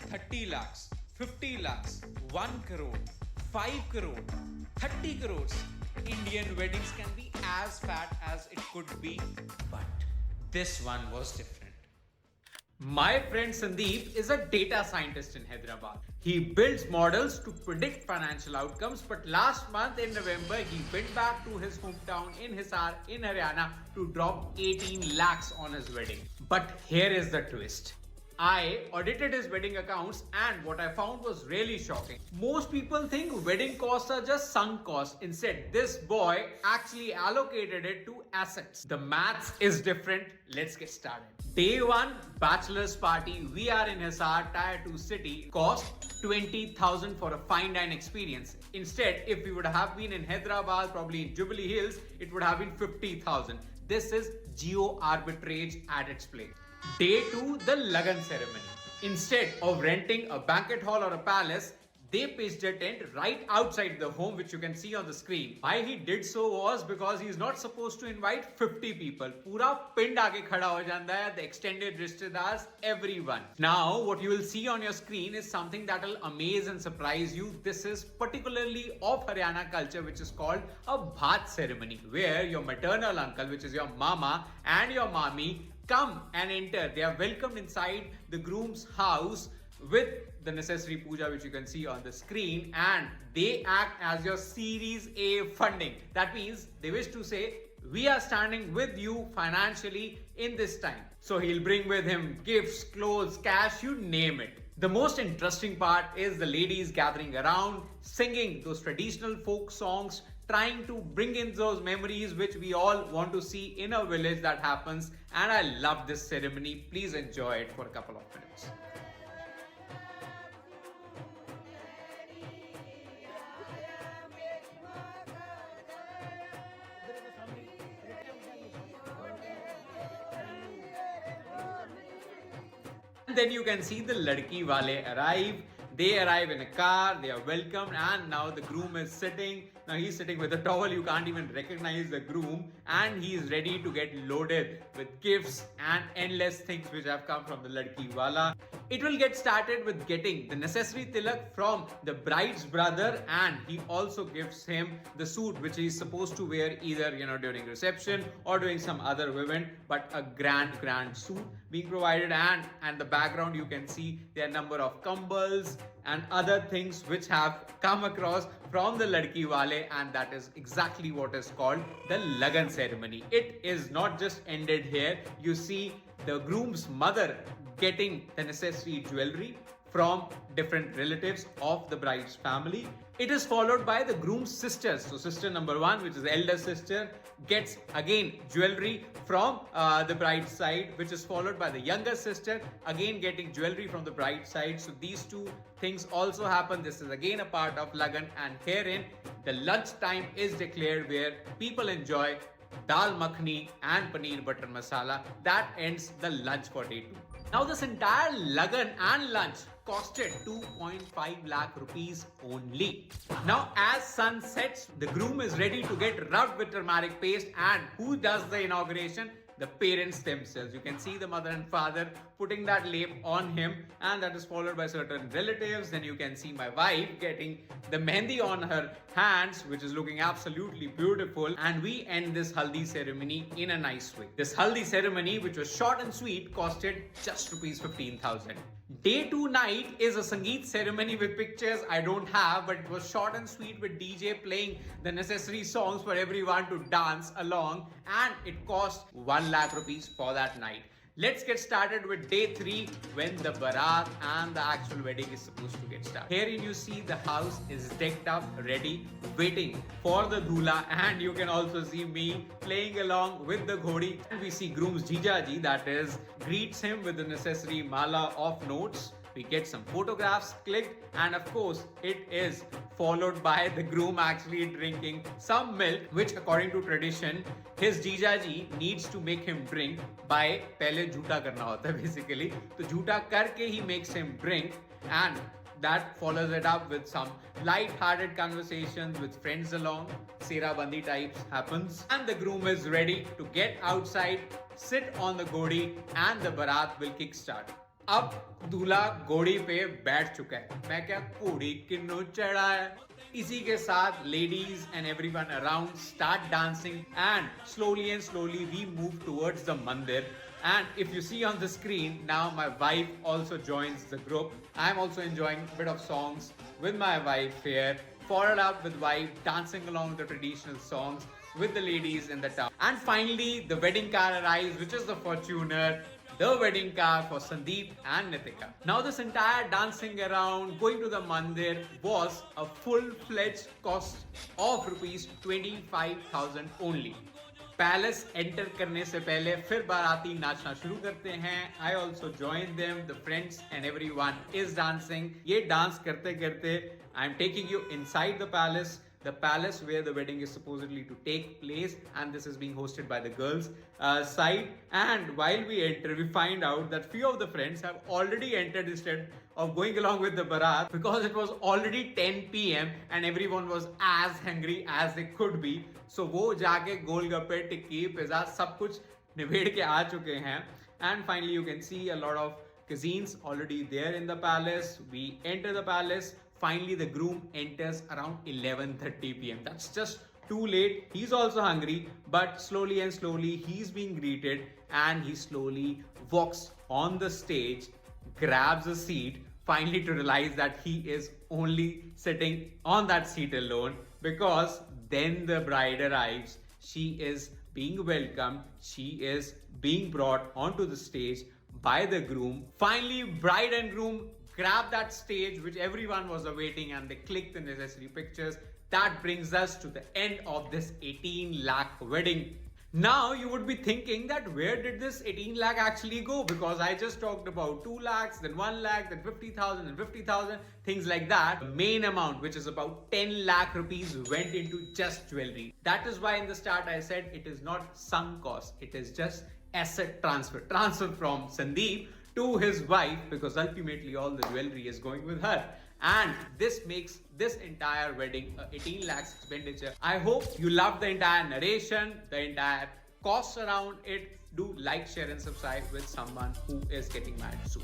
30 lakhs, 50 lakhs, 1 crore, 5 crore, 30 crores. Indian weddings can be as fat as it could be, but this one was different. My friend Sandeep is a data scientist in Hyderabad. He builds models to predict financial outcomes, but last month in November, he went back to his hometown in Hisar in Haryana to drop 18 lakhs on his wedding. But here is the twist. I audited his wedding accounts and what I found was really shocking. Most people think wedding costs are just sunk costs. Instead, this boy actually allocated it to assets. The maths is different. Let's get started. Day 1, bachelor's party. We are in Hisar, Tier 2 city. Cost 20,000 for a fine dine experience. Instead, if we would have been in Hyderabad, probably in Jubilee Hills, it would have been 50,000. This is geo arbitrage at its play. Day 2, the Lagan ceremony. Instead of renting a banquet hall or a palace, they pitched a tent right outside the home, which you can see on the screen. Why he did so was because he is not supposed to invite 50 people. Pura pind aage khada ho janda hai, the extended rishtedars, everyone. Now, what you will see on your screen is something that will amaze and surprise you. This is particularly of Haryana culture, which is called a bhat ceremony, where your maternal uncle, which is your mama, and your mommy come and enter. They are welcomed inside the groom's house with the necessary puja, which you can see on the screen, and they act as your Series A funding. That means they wish to say, we are standing with you financially in this time. So he'll bring with him gifts, clothes, cash, you name it. The most interesting part is the ladies gathering around, singing those traditional folk songs, trying to bring in those memories which we all want to see in a village that happens. And I love this ceremony. Please enjoy it for a couple of minutes. And then you can see the ladki wale arrive. They arrive in a car, they are welcomed, and now the groom is sitting. Now he's sitting with a towel, you can't even recognize the groom, and he is ready to get loaded with gifts and endless things which have come from the ladki wala. It will get started with getting the necessary tilak from the bride's brother, and he also gives him the suit which he is supposed to wear either during reception or during some other event, but a grand suit being provided, and the background you can see there are number of kambals and other things which have come across from the ladki wale, and that is exactly what is called the Lagan ceremony. It is not just ended here. You see the groom's mother getting the necessary jewelry from different relatives of the bride's family. It is followed by the groom's sisters. So sister number 1, which is the elder sister, gets again jewelry from the bride's side, which is followed by the younger sister, again getting jewelry from the bride's side. So these two things also happen. This is again a part of Lagan, and herein the lunch time is declared where people enjoy dal makhani and paneer butter masala. That ends the lunch for day 2. Now this entire Lagan and lunch costed 2.5 lakh rupees only. Now as sun sets, the groom is ready to get rubbed with turmeric paste, and who does the inauguration? The parents themselves. You can see the mother and father putting that lap on him, and that is followed by certain relatives. Then you can see my wife getting the mehndi on her hands, which is looking absolutely beautiful, and we end this haldi ceremony in a nice way. This haldi ceremony, which was short and sweet, costed just rupees 15,000. Day 2 night is a Sangeet ceremony with pictures I don't have, but it was short and sweet with DJ playing the necessary songs for everyone to dance along, and it cost 1 lakh rupees for that night. Let's get started with day 3, when the barat and the actual wedding is supposed to get started. Here you see the house is decked up, ready, waiting for the dhula, and you can also see me playing along with the ghodi. And we see groom's jijaji, that is, greets him with the necessary mala of notes. We get some photographs clicked, and of course it is followed by the groom actually drinking some milk, which according to tradition his jijaji needs to make him drink by pehle jhoota karna hota hai basically. So jhoota karke he makes him drink, and that follows it up with some light-hearted conversations with friends along. Sera Bandi types happens, and the groom is ready to get outside, sit on the ghodi, and the barat will kickstart. अब दूल्हा घोड़ी पे बैठ चुका है, मैं क्या घोड़ी किन्नू चढ़ा है। इसी के साथ ladies and everyone around start dancing and slowly we move towards the mandir. And if you see on the screen now, my wife also joins the group. I'm also enjoying a bit of songs with my wife here, followed up with wife dancing along the traditional songs with the ladies in the town. And finally the wedding car arrives, which is the Fortuner, the wedding car for Sandeep and Nitika. Now this entire dancing around, going to the mandir was a full-fledged cost of rupees 25,000 only. Palace enter करने से पहले फिर बाराती नाचना शुरू करते हैं. I also join them. The friends and everyone is dancing. ये डांस करते करते I'm taking you inside the palace where the wedding is supposedly to take place, and this is being hosted by the girls' side. And while we enter, we find out that few of the friends have already entered instead of going along with the barat, because it was already 10 p.m. and everyone was as hungry as they could be. So वो जाके गोलगप्पे, टिक्की, pizza सब कुछ निबेड़ के आ चुके हैं. And finally you can see a lot of cuisines already there in the palace. We enter the palace. Finally, the groom enters around 11:30 p.m. That's just too late. He's also hungry, but slowly he's being greeted, and he slowly walks on the stage, grabs a seat, finally to realize that he is only sitting on that seat alone, because then the bride arrives. She is being welcomed. She is being brought onto the stage by the groom. Finally, bride and groom grab that stage which everyone was awaiting, and they click the necessary pictures. That brings us to the end of this 18 lakh wedding. Now you would be thinking that where did this 18 lakh actually go? Because I just talked about 2 lakhs, then 1 lakh, then 50,000, then 50,000, things like that. The main amount, which is about 10 lakh rupees, went into just jewelry. That is why in the start I said it is not sunk cost. It is just asset transfer from Sandeep to his wife, because ultimately all the jewelry is going with her. And this makes this entire wedding a 18 lakhs expenditure. I hope you love the entire narration, the entire costs around it. Do like, share and subscribe with someone who is getting married soon.